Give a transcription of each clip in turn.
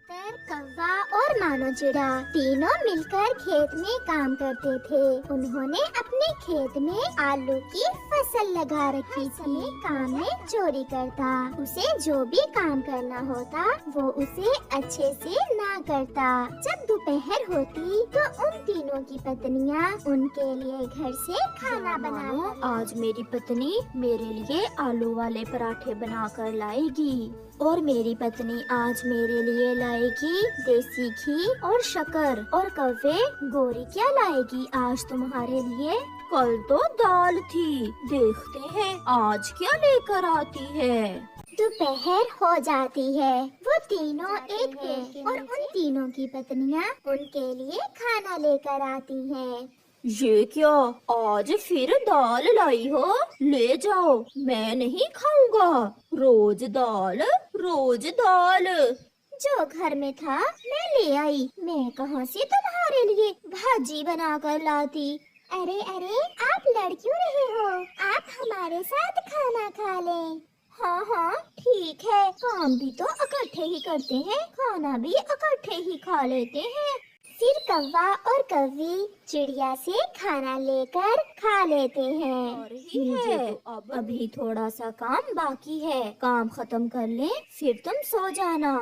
कबूतर, कौवा और मानो चिड़ा तीनों मिलकर खेत में काम करते थे। उन्होंने अपने खेत में आलू की फसल लगा रखी थी। काम में चोरी करता, उसे जो भी काम करना होता वो उसे अच्छे से ना करता। जब दोपहर होती तो उन तीनों की पत्नियां उनके लिए घर से खाना बनाना। आज मेरी पत्नी मेरे लिए आलू वाले पराठे बनाकर लाएगी और मेरी पत्नी आज मेरे लिए लाएगी देसी घी और शक्कर। और कौवे, गोरी क्या लाएगी आज तुम्हारे लिए? कल तो दाल थी, देखते हैं आज क्या लेकर आती है। दोपहर हो जाती है। वो तीनों एक पेड़ और उन तीनों की पत्नियां उनके लिए खाना लेकर आती हैं। ये क्या, आज फिर दाल लाई हो? ले जाओ, मैं नहीं खाऊंगा। रोज दाल रोज दाल। जो घर में था मैं ले आई। मैं कहाँ से तुम्हारे लिए भाजी बना कर लाती। अरे अरे, आप लड़ क्यों रहे हो? आप हमारे साथ खाना खा लें। हाँ हाँ ठीक है, काम भी तो इकट्ठे ही करते हैं, खाना भी इकट्ठे ही खा लेते हैं। फिर कौवा और कौवी चिड़िया से खाना लेकर खा लेते हैं। मुझे तो अभी थोड़ा सा काम बाकी है, काम खत्म कर ले फिर तुम सो जाना।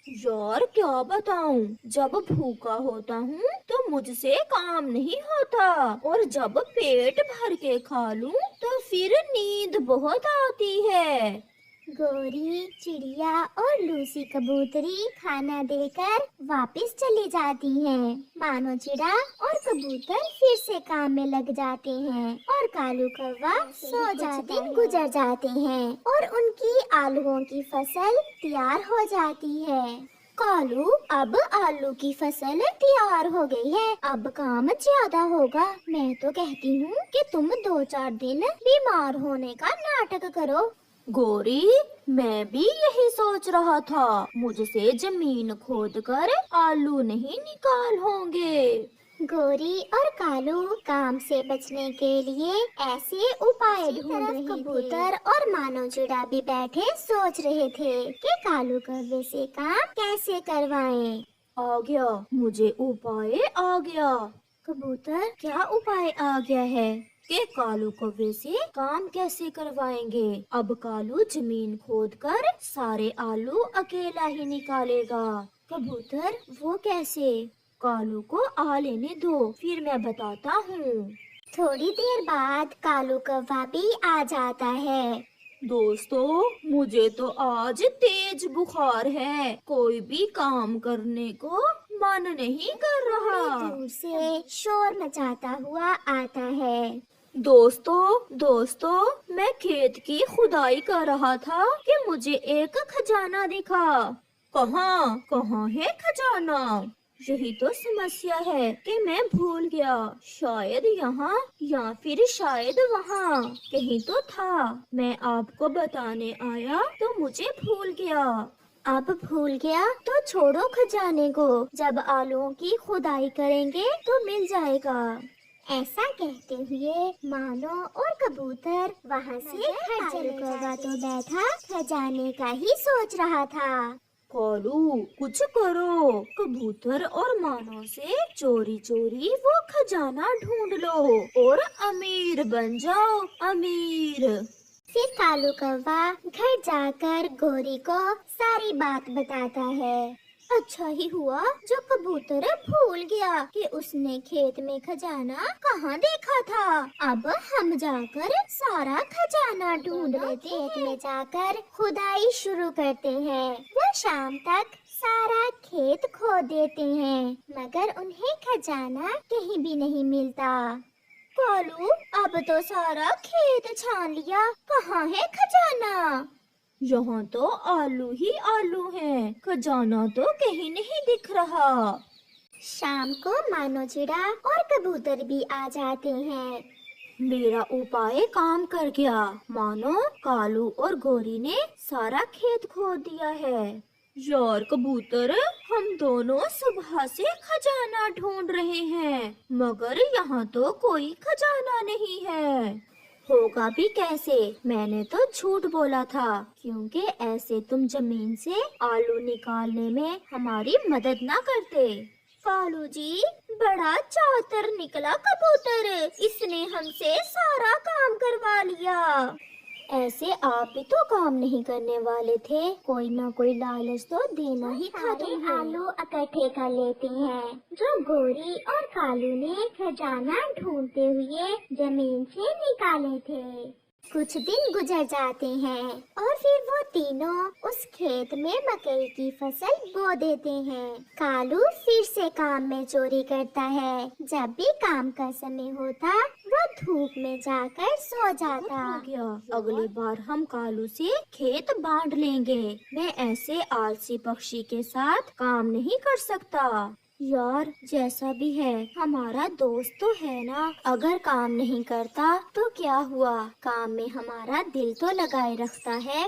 यार क्या बताऊं, जब भूखा होता हूँ तो मुझसे काम नहीं होता और जब पेट भर के खा लूं तो फिर नींद बहुत आती है। गोरी चिड़िया और लूसी कबूतरी खाना देकर वापस चली जाती हैं। मानो चिड़ा और कबूतर फिर से काम में लग जाते हैं और कालू कौवा सो जाते गुजर जाते हैं और उनकी आलूओं की फसल तैयार हो जाती है। कालू, अब आलू की फसल तैयार हो गई है, अब काम ज्यादा होगा। मैं तो कहती हूँ कि तुम 2-4 दिन बीमार होने का नाटक करो। गोरी, मैं भी यही सोच रहा था, मुझसे जमीन खोदकर आलू नहीं निकाल होंगे। गोरी और कालू काम से बचने के लिए ऐसे उपाय ढूंढ रहे थे। कबूतर और मानो चिड़ा भी बैठे सोच रहे थे कि कालू कौवे से काम कैसे करवाएं। आ गया, मुझे उपाय आ गया। कबूतर, क्या उपाय आ गया है कि कालू कौवे से काम कैसे करवाएंगे? अब कालू जमीन खोदकर सारे आलू अकेला ही निकालेगा। कबूतर, वो कैसे? कालू को आ लेने दो, फिर मैं बताता हूँ। थोड़ी देर बाद कालू कौवा भी आ जाता है। दोस्तों, मुझे तो आज तेज बुखार है, कोई भी काम करने को मन नहीं कर रहा। दूर से शोर मचाता हुआ आता है। दोस्तों, मैं खेत की खुदाई कर रहा था कि मुझे एक खजाना दिखा। कहाँ है खजाना? यही तो समस्या है कि मैं भूल गया, शायद यहाँ या फिर शायद वहाँ कहीं तो था। मैं आपको बताने आया तो मुझे भूल गया। अब भूल गया तो छोड़ो खजाने को, जब आलूओं की खुदाई करेंगे तो मिल जाएगा। ऐसा कहते हुए मानो और कबूतर वहाँ से घर चले। कौवा तो बैठा खजाने का ही सोच रहा था। कालू, कुछ करो, कबूतर और मानो से चोरी चोरी वो खजाना ढूंढ लो और अमीर बन जाओ, अमीर। फिर कालू कौवा घर जाकर गोरी को सारी बात बताता है। अच्छा ही हुआ जो कबूतर भूल गया कि उसने खेत में खजाना कहाँ देखा था। अब हम जाकर सारा खजाना ढूंढ लेते हैं। खेत में जाकर खुदाई शुरू करते हैं। वो शाम तक सारा खेत खोद देते हैं, मगर उन्हें खजाना कहीं भी नहीं मिलता। कालू, अब तो सारा खेत छान लिया, कहाँ है खजाना? यहाँ तो आलू ही आलू हैं, खजाना तो कहीं नहीं दिख रहा। शाम को मानो चिड़ा और कबूतर भी आ जाते हैं। मेरा उपाय काम कर गया, मानो कालू और गोरी ने सारा खेत खोद दिया है। यार कबूतर, हम दोनों सुबह से खजाना ढूंढ रहे हैं, मगर यहाँ तो कोई खजाना नहीं है। होगा भी कैसे? मैंने तो झूठ बोला था, क्योंकि ऐसे तुम जमीन से आलू निकालने में हमारी मदद ना करते। कालू जी, बड़ा चातर निकला कबूतर, इसने हमसे सारा काम करवा लिया। ऐसे आप भी तो काम नहीं करने वाले थे, कोई ना कोई लालच तो देना ही था तुम्हें। आलू इकट्ठे कर लेते हैं जो गोरी और कालू ने खजाना ढूंढते हुए जमीन से निकाले थे। कुछ दिन गुजर जाते हैं और फिर वो तीनों उस खेत में मकई की फसल बो देते हैं। कालू फिर से काम में चोरी करता है। जब भी काम का समय होता वो धूप में जाकर सो जाता। हो गया, अगली बार हम कालू से खेत बांट लेंगे। मैं ऐसे आलसी पक्षी के साथ काम नहीं कर सकता। यार, जैसा भी है हमारा दोस्त तो है ना, अगर काम नहीं करता तो क्या हुआ, काम में हमारा दिल तो लगाए रखता है।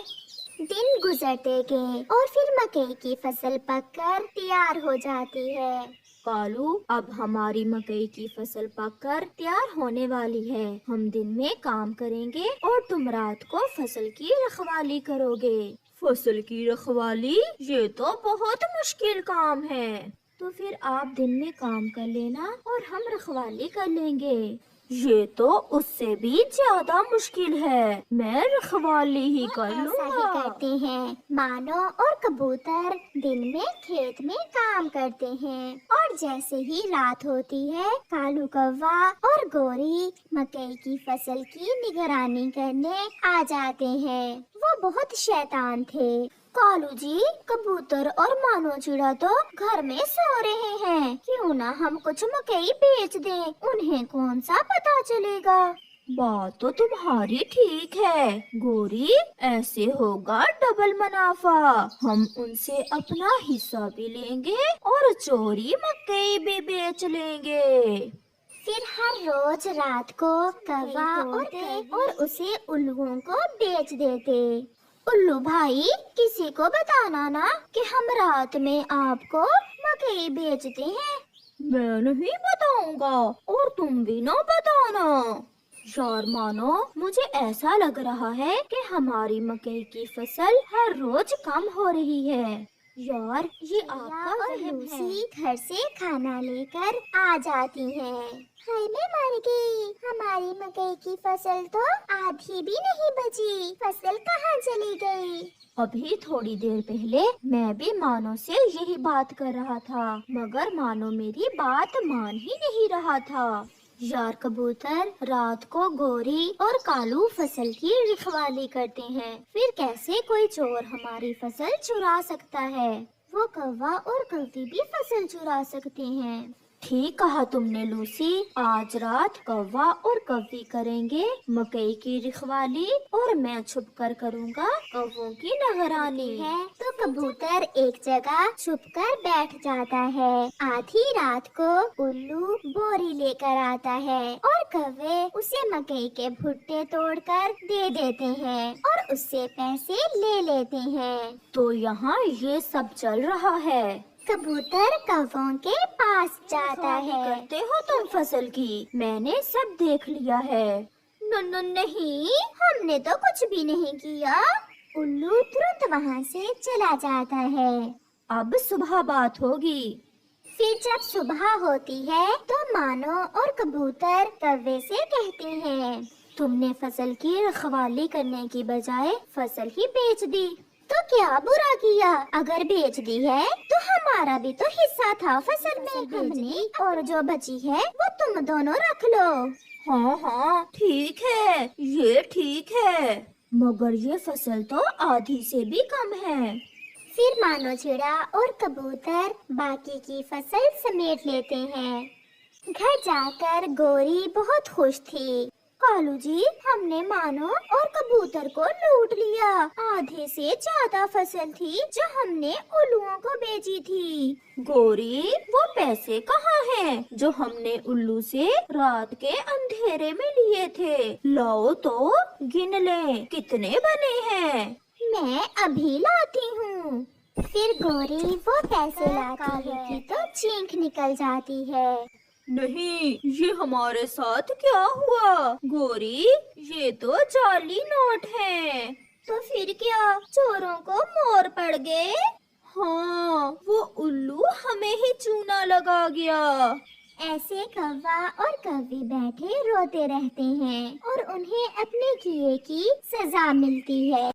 दिन गुजरते गए और फिर मकई की फसल पककर तैयार हो जाती है। कालू, अब हमारी मकई की फसल पककर तैयार होने वाली है। हम दिन में काम करेंगे और तुम रात को फसल की रखवाली करोगे। फसल की रखवाली? ये तो बहुत मुश्किल काम है। तो फिर आप दिन में काम कर लेना और हम रखवाली कर लेंगे। ये तो उससे भी ज्यादा मुश्किल है, मैं रखवाली ही कर ऐसा ही लूँगा। करते हैं। मानो और कबूतर दिन में खेत में काम करते हैं और जैसे ही रात होती है कालू कौवा और गोरी मकई की फसल की निगरानी करने आ जाते हैं। वो बहुत शैतान थे। कालू जी, कबूतर और मानो चिड़ा तो घर में सो रहे हैं, क्यों ना हम कुछ मकई बेच दें, उन्हें कौन सा पता चलेगा। बात तो तुम्हारी ठीक है गोरी, ऐसे होगा डबल मुनाफा। हम उनसे अपना हिस्सा भी लेंगे और चोरी मकई भी बेच लेंगे। फिर हर रोज रात को कौवा और उसे उल्लुओं को बेच देते। उल्लू भाई, किसी को बताना ना कि हम रात में आपको मकई बेचते हैं। मैं नहीं बताऊंगा और तुम भी ना बताना। यार मानो, मुझे ऐसा लग रहा है कि हमारी मकई की फसल हर रोज कम हो रही है। यार, ये आपका और वहम है। लूसी घर से खाना लेकर आ जाती है। हाय, मैं मर गई, हमारी मकई की फसल तो आधी भी नहीं बची, फसल कहाँ चली गई। अभी थोड़ी देर पहले मैं भी मानो से यही बात कर रहा था, मगर मानो मेरी बात मान ही नहीं रहा था। यार कबूतर, रात को गोरी और कालू फसल की रखवाली करते हैं, फिर कैसे कोई चोर हमारी फसल चुरा सकता है। वो कौवा और कौवी भी फसल चुरा सकते हैं। ठीक कहा तुमने लूसी, आज रात कौवा और कौवी करेंगे मकई की रखवाली और मैं छुपकर करूँगा कौवों की निगरानी। है तो कबूतर एक जगह छुपकर बैठ जाता है। आधी रात को उल्लू बोरी लेकर आता है और कौवे उसे मकई के भुट्टे तोड़कर दे देते हैं और उससे पैसे ले लेते हैं। तो यहाँ ये सब चल रहा है। कबूतर कौवों के पास जाता रखवाली है। करते हो तुम फसल की, मैंने सब देख लिया है। नहीं, हमने तो कुछ भी नहीं किया। उल्लू तुरंत वहाँ से चला जाता है। अब सुबह बात होगी। फिर जब सुबह होती है तो मानो और कबूतर कौवे से कहते हैं, तुमने फसल की रखवाली करने की बजाय फसल ही बेच दी। तो क्या बुरा किया, अगर बेच दी है तो हमारा भी तो हिस्सा था फसल में, हमने और जो बची है वो तुम दोनों रख लो। हाँ हाँ ठीक है, ये ठीक है, मगर ये फसल तो आधी से भी कम है। फिर मानो चिड़ा और कबूतर बाकी की फसल समेट लेते हैं। घर जाकर गोरी बहुत खुश थी। कालू जी, हमने मानो और कबूतर को लूट लिया। आधे से ज्यादा फसल थी जो हमने उल्लुओं को बेची थी। गोरी, वो पैसे कहाँ हैं जो हमने उल्लू से रात के अंधेरे में लिए थे? लाओ तो गिन लें कितने बने हैं। मैं अभी लाती हूँ। फिर गोरी वो पैसे लाती है कि तो चीख निकल जाती है। नहीं, ये हमारे साथ क्या हुआ गोरी? ये तो जाली नोट हैं। तो फिर क्या चोरों को मोर पड़ गए? हाँ, वो उल्लू हमें ही चूना लगा गया। ऐसे कौवा और कौवी बैठे रोते रहते हैं और उन्हें अपने किए की सजा मिलती है।